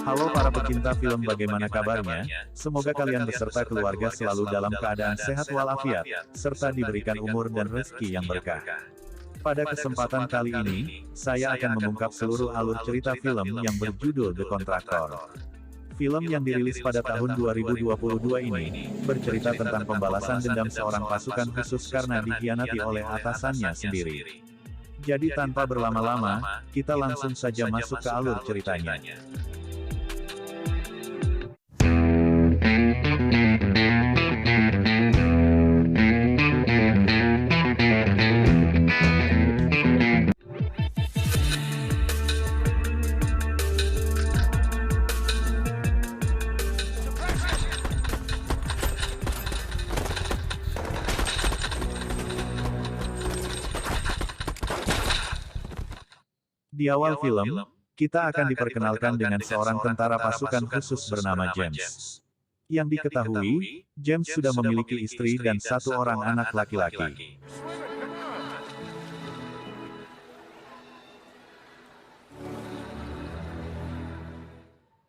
Halo para pecinta film, bagaimana kabarnya? Semoga kalian beserta keluarga selalu dalam keadaan sehat walafiat, serta diberikan umur dan rezeki yang berkah. Pada kesempatan kali ini, saya akan mengungkap seluruh alur cerita film yang berjudul The Contractor. Film yang dirilis pada tahun 2022 ini, bercerita tentang pembalasan dendam seorang pasukan khusus karena dikhianati oleh atasannya sendiri. Jadi tanpa berlama-lama, kita langsung saja masuk ke alur ceritanya. Di awal film, kita akan diperkenalkan dengan seorang tentara pasukan khusus bernama James. Yang diketahui, James sudah memiliki istri dan satu orang anak laki-laki.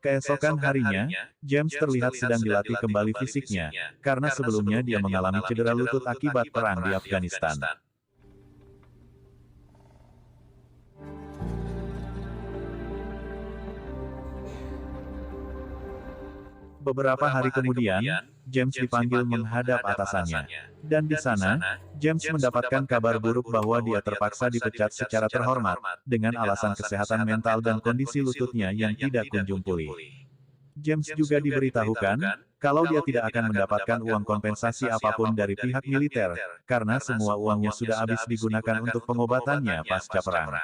Keesokan harinya, James terlihat sedang dilatih kembali fisiknya, karena sebelumnya dia mengalami cedera lutut akibat perang di Afghanistan. Beberapa hari kemudian, James dipanggil menghadap atasannya. Dan di sana, James mendapatkan kabar buruk bahwa dia terpaksa dipecat secara terhormat, dengan alasan kesehatan mental dan kondisi lututnya yang tidak kunjung pulih. James juga diberitahukan, kalau dia tidak akan mendapatkan uang kompensasi apapun dari pihak militer, karena semua uangnya sudah habis digunakan untuk pengobatannya pasca perang.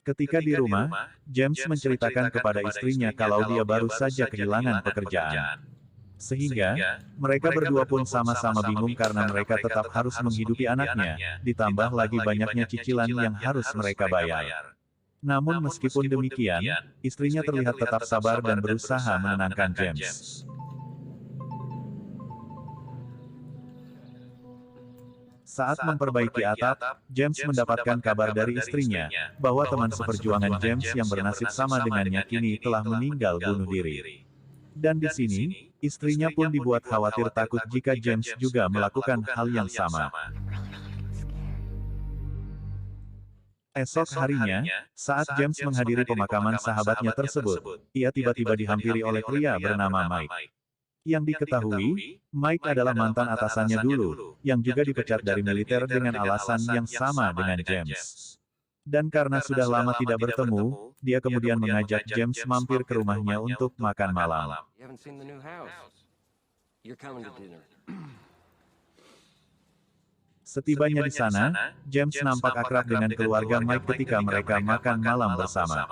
Ketika di rumah, James menceritakan kepada istrinya kalau dia baru saja kehilangan pekerjaan. Sehingga, mereka berdua pun sama-sama bingung karena mereka tetap harus menghidupi anaknya, ditambah lagi banyaknya cicilan yang harus mereka bayar. Namun meskipun demikian, istrinya terlihat tetap sabar dan berusaha menenangkan James. Saat memperbaiki atap, James mendapatkan kabar dari istrinya, bahwa teman seperjuangan James yang bernasib sama dengannya kini telah meninggal bunuh diri. Dan di sini, istrinya pun dibuat khawatir takut jika James juga melakukan hal yang sama. Esok harinya, saat James menghadiri pemakaman sahabatnya tersebut, ia tiba-tiba dihampiri oleh pria bernama Mike. Yang diketahui, Mike adalah mantan atasannya dulu, yang juga dipecat dari militer dengan alasan yang sama dengan James. Dan karena sudah lama tidak bertemu, dia kemudian mengajak James mampir ke rumahnya untuk makan malam. Setibanya di sana, James nampak akrab dengan keluarga Mike ketika mereka makan malam bersama.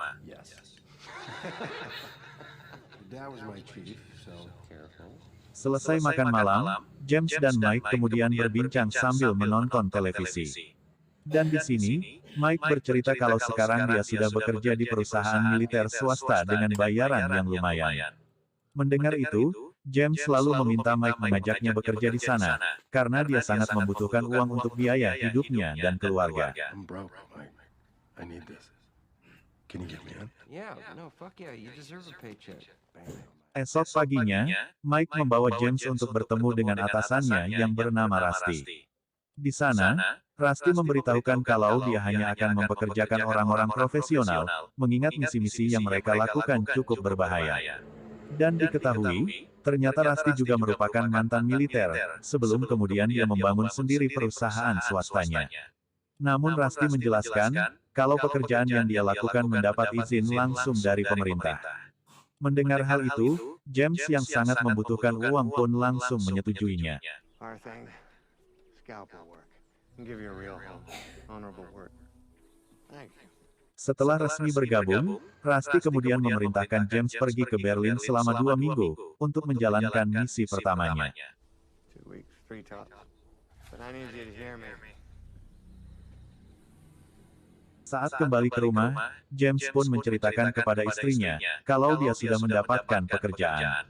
Selesai makan malam, James dan Mike kemudian berbincang sambil menonton televisi. Dan di sini, Mike bercerita kalau sekarang dia sudah bekerja di perusahaan militer swasta dengan bayaran yang lumayan. Mendengar itu, James selalu meminta Mike mengajaknya bekerja di sana, karena dia sangat membutuhkan uang untuk biaya hidupnya dan keluarga. Esok paginya, Mike membawa James untuk bertemu dengan atasannya yang bernama Rusty. Di sana, Rusty memberitahukan kalau dia hanya akan mempekerjakan orang-orang profesional, mengingat misi-misi yang mereka lakukan cukup berbahaya. Dan diketahui, ternyata Rusty juga merupakan mantan militer, sebelum kemudian dia membangun sendiri perusahaan swastanya. Namun Rusty menjelaskan, kalau pekerjaan yang dia lakukan mendapat izin langsung dari pemerintah. Mendengar hal itu, James yang sangat membutuhkan uang pun langsung menyetujuinya. Setelah resmi bergabung, Rusty kemudian memerintahkan James pergi ke Berlin selama 2 minggu, untuk menjalankan misi pertamanya. Saat kembali ke rumah, James pun menceritakan kepada istrinya, kalau dia sudah mendapatkan pekerjaan.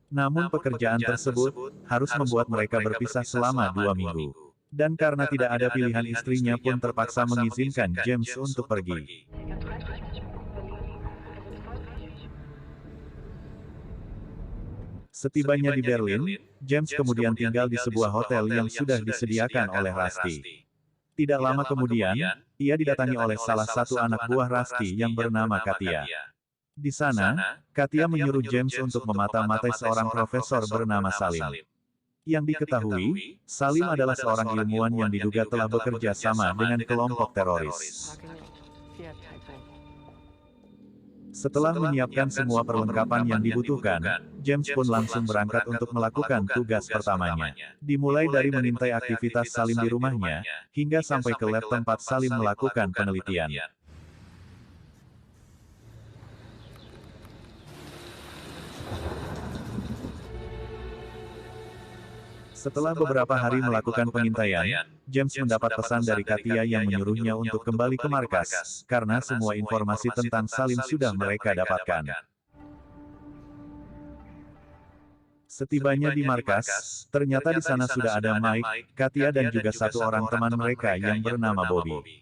Namun pekerjaan tersebut, harus membuat mereka berpisah selama 2 minggu. Dan karena tidak ada pilihan, istrinya pun terpaksa mengizinkan James untuk pergi. Setibanya di Berlin, James kemudian tinggal di sebuah hotel yang sudah disediakan oleh Rusty. Tidak lama kemudian, ia didatangi oleh salah satu anak buah Rusty yang bernama Katia. Di sana, Katia menyuruh James untuk memata-matai seorang profesor bernama Salim. Yang diketahui, Salim adalah seorang ilmuwan yang diduga telah bekerja sama dengan kelompok teroris. Setelah menyiapkan semua perlengkapan yang dibutuhkan, James pun langsung berangkat untuk melakukan tugas pertamanya. Dimulai dari mengintai aktivitas Salim di rumahnya, hingga sampai ke lab tempat Salim melakukan penelitian. Setelah beberapa hari melakukan pengintaian, James mendapat pesan dari Katia yang menyuruhnya untuk kembali ke markas, karena semua informasi tentang Salim sudah mereka dapatkan. Setibanya di markas, ternyata di sana sudah ada Mike, Katia dan juga satu orang teman mereka yang bernama Bobby.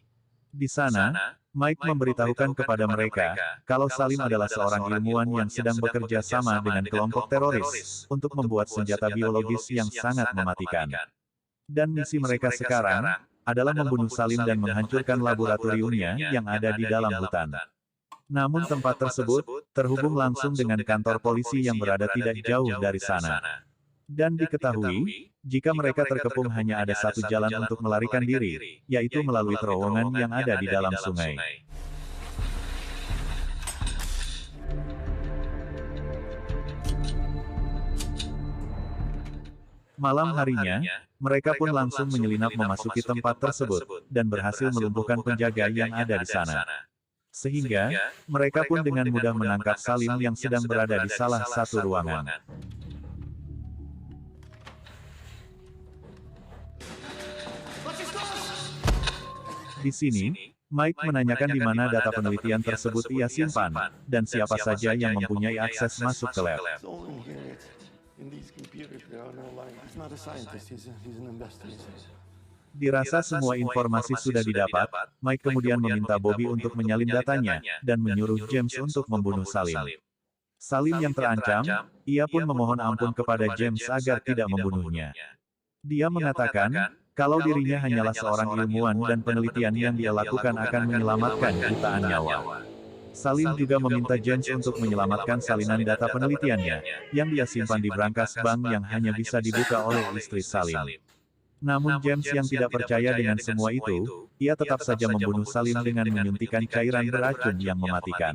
Di sana, Mike memberitahukan kepada mereka, kalau Salim adalah seorang ilmuwan yang sedang bekerja sama dengan kelompok teroris, untuk membuat senjata biologis yang sangat mematikan. Dan misi mereka sekarang, adalah membunuh Salim dan menghancurkan laboratoriumnya yang ada di dalam hutan. Namun tempat tersebut, terhubung langsung dengan kantor polisi yang berada tidak jauh dari sana. Dan diketahui, jika mereka terkepung hanya ada satu jalan untuk melarikan diri, yaitu melalui terowongan yang ada di dalam sungai. Malam harinya, mereka pun langsung menyelinap memasuki tempat tersebut, dan berhasil melumpuhkan penjaga yang ada di sana. Sehingga, mereka pun dengan mudah menangkap Salim yang sedang berada di salah satu ruangan. Di sini, Mike menanyakan di mana data penelitian tersebut ia simpan, dan siapa saja yang mempunyai akses masuk ke lab. Dirasa semua informasi sudah didapat, Mike kemudian meminta Bobby untuk menyalin datanya, dan menyuruh James untuk membunuh Salim. Salim yang terancam, ia pun memohon ampun kepada James agar tidak membunuhnya. Dia mengatakan, kalau dirinya hanyalah seorang ilmuwan dan penelitian yang dia lakukan akan menyelamatkan jutaan nyawa. Salim juga meminta James untuk menyelamatkan salinan data penelitiannya, yang dia simpan di brankas bank yang hanya bisa dibuka oleh istri Salim. Namun James yang tidak percaya dengan semua itu, ia tetap saja membunuh Salim dengan menyuntikkan cairan beracun yang mematikan.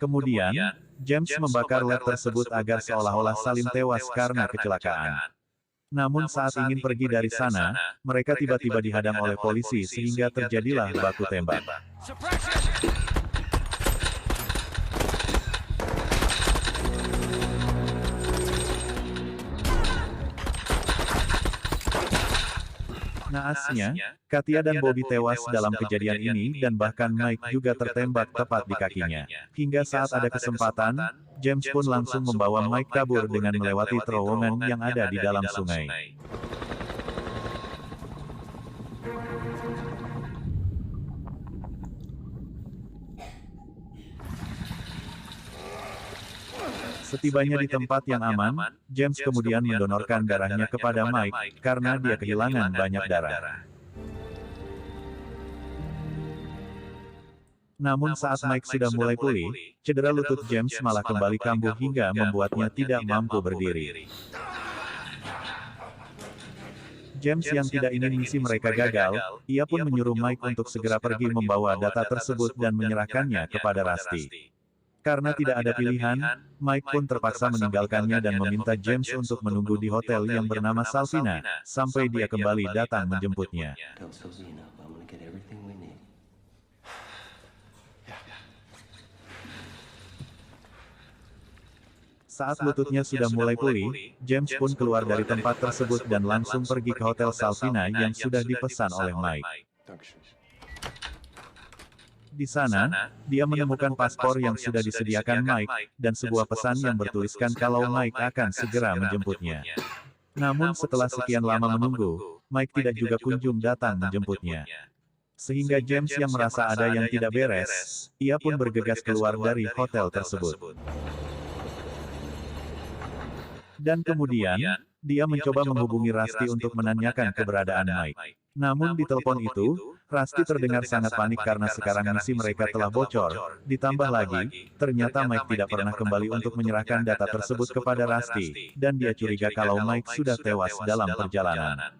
Kemudian, James membakar lab tersebut agar seolah-olah Salim tewas karena kecelakaan. Namun saat ingin pergi dari sana, mereka tiba-tiba dihadang oleh polisi sehingga terjadilah baku tembak. Naasnya, Katia dan Bobby tewas dalam kejadian ini dan bahkan Mike juga tertembak tepat di kakinya. Hingga saat ada kesempatan, James pun langsung membawa Mike kabur dengan melewati terowongan yang ada di dalam sungai. Setibanya di tempat yang aman, James kemudian mendonorkan darahnya kepada Mike, karena dia kehilangan banyak darah. Namun saat Mike sudah mulai pulih, cedera lutut James malah kembali kambuh hingga membuatnya tidak mampu berdiri. James yang tidak ingin misi mereka gagal, ia pun menyuruh Mike untuk segera pergi membawa data tersebut dan menyerahkannya kepada Rusty. Karena tidak ada pilihan, Mike pun terpaksa meninggalkannya dan meminta James untuk menunggu di hotel yang bernama Salvina, sampai dia kembali datang menjemputnya. Saat lututnya sudah mulai pulih, James pun keluar dari tempat tersebut dan langsung pergi ke hotel Salvina yang sudah dipesan oleh Mike. Di sana, dia menemukan paspor yang sudah disediakan Mike, dan sebuah pesan yang bertuliskan kalau Mike akan segera menjemputnya. Namun setelah sekian lama menunggu, Mike tidak juga kunjung datang menjemputnya. Sehingga James yang merasa ada yang tidak beres, ia pun bergegas keluar dari hotel tersebut. Dan kemudian, dia mencoba menghubungi Rusty untuk menanyakan keberadaan Mike. Namun di telepon itu, Rusty terdengar sangat panik karena sekarang misi mereka telah bocor. Ditambah lagi, ternyata Mike tidak pernah kembali untuk menyerahkan data tersebut kepada Rusty, dan dia curiga kalau Mike sudah tewas dalam perjalanan.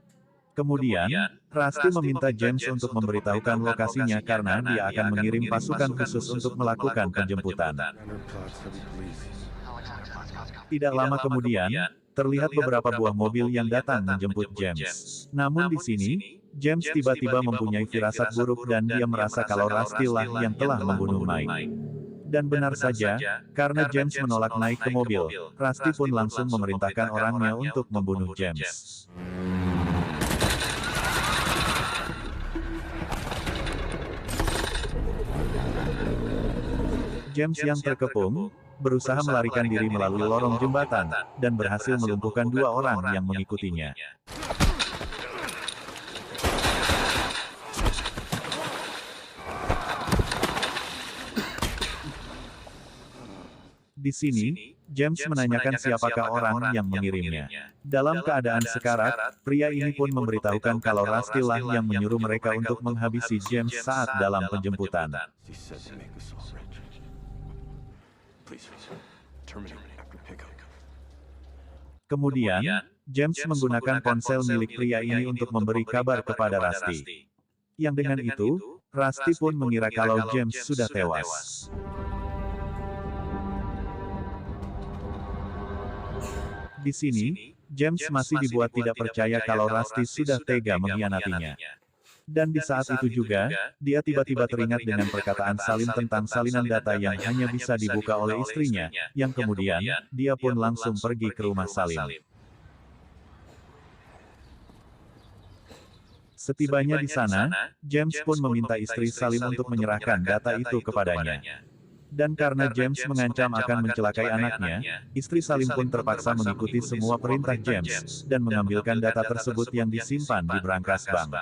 Kemudian, Rusty meminta James untuk memberitahukan lokasinya karena dia akan mengirim pasukan khusus untuk melakukan penjemputan. Tidak lama kemudian, terlihat beberapa buah mobil yang datang menjemput James. Namun di sini, James tiba-tiba mempunyai firasat buruk dan dia merasa kalau Rusty lah yang telah membunuh Mike. Dan benar saja, karena James menolak naik ke mobil, Rusty pun langsung memerintahkan orangnya untuk membunuh James. James yang terkepung, berusaha melarikan diri melalui lorong jembatan, dan berhasil melumpuhkan dua orang yang mengikutinya. Di sini, James menanyakan siapakah orang yang mengirimnya. Dalam keadaan sekarat, pria ini pun memberitahukan kalau Rusty lah yang menyuruh mereka untuk menghabisi James saat dalam penjemputan. Kemudian, James menggunakan ponsel milik pria ini untuk memberi kabar kepada Rusty. Yang dengan itu, Rusty pun mengira kalau James sudah tewas. Di sini, James masih dibuat tidak percaya kalau Rusty sudah tega mengkhianatinya. Dan di saat itu juga, dia tiba-tiba teringat dengan perkataan Salim tentang salinan data yang hanya bisa dibuka oleh istrinya, yang kemudian, dia pun langsung pergi ke rumah Salim. Setibanya di sana, James pun meminta istri Salim untuk menyerahkan data itu kepadanya. Dan karena James mengancam akan mencelakai anaknya, istri Salim pun terpaksa mengikuti semua perintah James, dan mengambilkan data tersebut yang disimpan di brankas bank.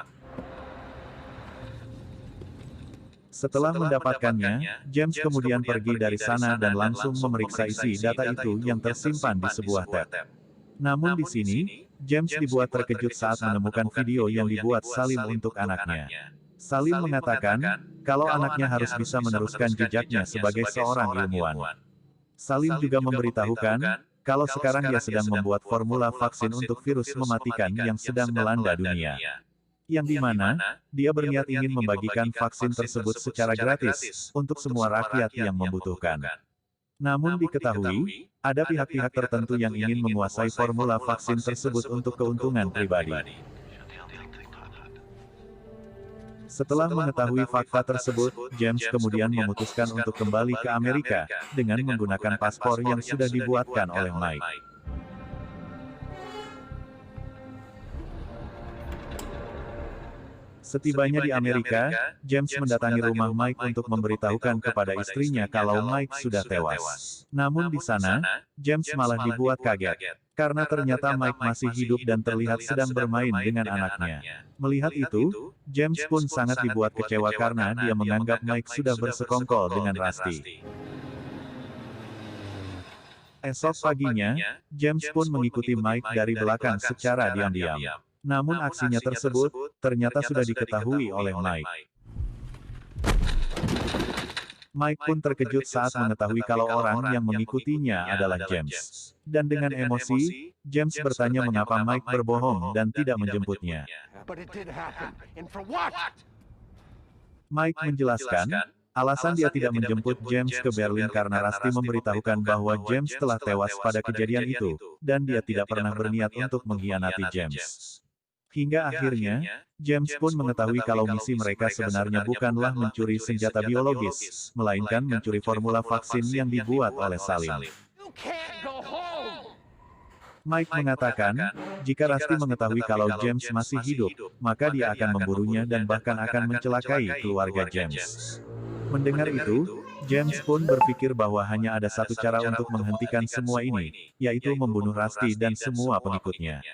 Setelah mendapatkannya, James kemudian pergi dari sana dan langsung memeriksa isi data itu yang tersimpan di sebuah tab. Namun di sini, James dibuat terkejut saat menemukan video yang dibuat Salim untuk anaknya. Salim mengatakan, kalau anaknya harus bisa meneruskan jejaknya sebagai seorang ilmuwan. Salim juga memberitahukan, kalau sekarang dia sedang membuat formula vaksin untuk virus mematikan yang sedang melanda dunia. Yang dimana, dia berniat ingin membagikan vaksin tersebut secara gratis, untuk semua rakyat yang membutuhkan. Namun diketahui, ada pihak-pihak tertentu yang ingin menguasai formula vaksin tersebut untuk keuntungan pribadi. Setelah mengetahui fakta tersebut, James kemudian memutuskan untuk kembali ke Amerika, dengan menggunakan paspor yang sudah dibuatkan oleh Mike. Setibanya di Amerika, James mendatangi rumah Mike untuk memberitahukan kepada istrinya kalau Mike sudah tewas. Namun di sana, James malah dibuat kaget. Karena ternyata Mike masih hidup dan terlihat sedang bermain dengan anaknya. Melihat itu, James pun sangat dibuat kecewa karena dia menganggap Mike sudah bersekongkol dengan Rusty. Esok paginya, James pun mengikuti Mike dari belakang secara diam-diam. Namun aksinya tersebut, ternyata sudah diketahui oleh Mike. Mike pun terkejut saat mengetahui kalau orang yang mengikutinya adalah James. Dan dengan emosi, James bertanya mengapa Mike berbohong dan tidak menjemputnya. Mike menjelaskan, alasan dia tidak menjemput James ke Berlin karena Rusty memberitahukan bahwa James telah tewas pada kejadian itu, dan dia tidak pernah berniat untuk mengkhianati James. Hingga akhirnya, James pun mengetahui kalau misi mereka sebenarnya bukanlah mencuri senjata biologis, melainkan mencuri formula vaksin yang dibuat oleh Salim. Mike mengatakan, jika Rusty mengetahui kalau James masih hidup, maka dia akan memburunya dan bahkan akan mencelakai keluarga James. Mendengar itu, James pun berpikir bahwa hanya ada satu cara untuk menghentikan semua ini, yaitu membunuh Rusty dan semua pengikutnya.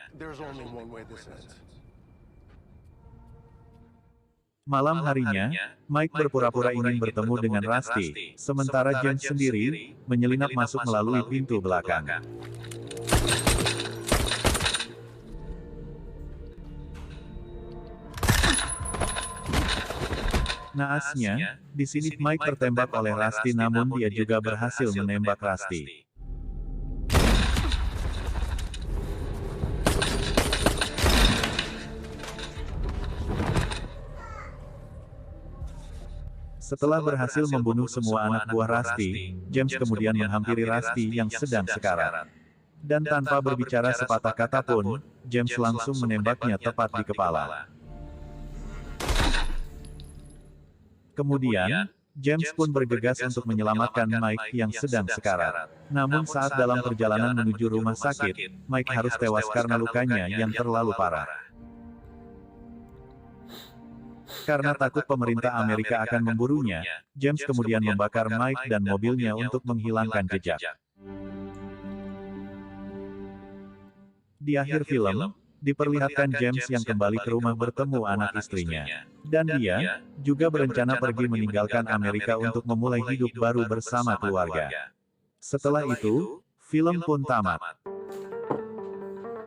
Malam harinya, Mike berpura-pura ingin bertemu dengan Rusty, sementara James sendiri menyelinap masuk melalui pintu belakang. Naasnya, di sini Mike tertembak oleh Rusty namun dia juga berhasil menembak Rusty. Setelah berhasil membunuh semua anak buah Rusty, James kemudian menghampiri Rusty yang sedang sekarat. Dan tanpa berbicara sepatah kata pun, James langsung menembaknya tepat di kepala. Kemudian, James pun bergegas untuk menyelamatkan Mike yang sedang sekarat. Namun saat dalam perjalanan menuju rumah sakit, Mike harus tewas karena lukanya yang terlalu parah. Karena takut pemerintah Amerika akan memburunya, James kemudian membakar Mike dan mobilnya untuk menghilangkan jejak. Di akhir film, diperlihatkan James yang kembali ke rumah bertemu anak istrinya. Dan dia juga berencana pergi meninggalkan Amerika untuk memulai hidup baru bersama keluarga. Setelah itu, film pun tamat.